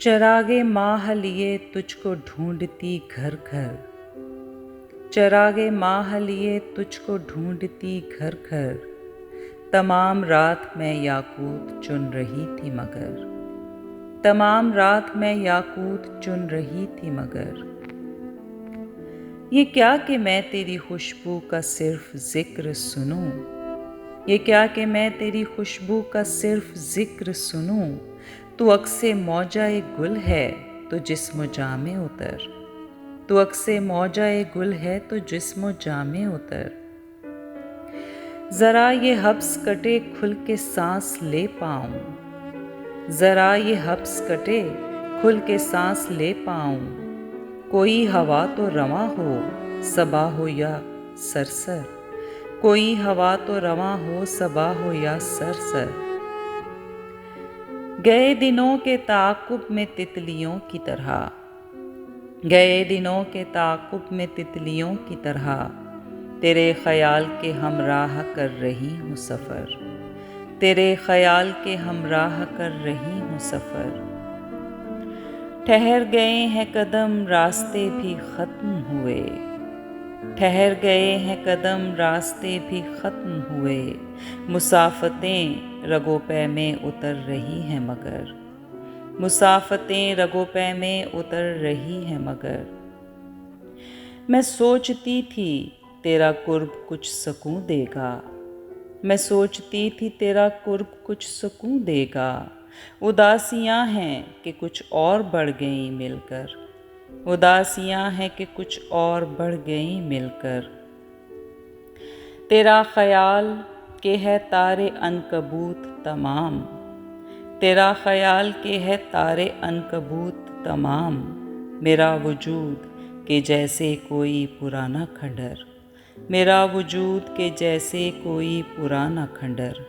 चरागे माह लिए तुझको ढूंढती घर घर, चरागे माह लिए तुझको ढूंढती घर घर। तमाम रात मैं याकूत चुन रही थी मगर, तमाम रात मैं याकूत चुन रही थी मगर। ये क्या कि मैं तेरी खुशबू का सिर्फ जिक्र सुनूं, ये क्या कि मैं तेरी खुशबू का सिर्फ जिक्र सुनूं। तू अक्से मौजाए गुल है तो जिस्म जामे उतर, तू अक्से मौजाए गुल है तो जिस्म जामे उतर। जरा ये हब्स कटे खुल के सांस ले पाऊं, जरा ये हब्स कटे खुल के सांस ले पाऊं। कोई हवा तो रवां हो सबा हो या सरसर, कोई हवा तो रवां हो सबा हो या सरसर। गए दिनों के ताक़ुब में तितलियों की तरह, गए दिनों के ताक़ुब में तितलियों की तरह। तेरे ख़याल के हमराह कर रही हूँ सफ़र, तेरे ख़याल के हमराह कर रही हूँ सफ़र। ठहर गए हैं कदम रास्ते भी ख़त्म हुए, ठहर गए हैं कदम रास्ते भी ख़त्म हुए। मुसाफ़तें रगो पै में उतर रही हैं मगर, मुसाफ़तें रगो पै में उतर रही हैं मगर। मैं सोचती थी तेरा कुर्ब कुछ सकून देगा, मैं सोचती थी तेरा कुर्ब कुछ सकून देगा। उदासियाँ हैं कि कुछ और बढ़ गई मिलकर, उदासियाँ हैं कि कुछ और बढ़ गई मिलकर। तेरा ख़याल के है तारे अनकबूत तमाम, तेरा ख़याल के है तारे अनकबूत तमाम। मेरा वजूद के जैसे कोई पुराना खंडर, मेरा वजूद के जैसे कोई पुराना खंडर।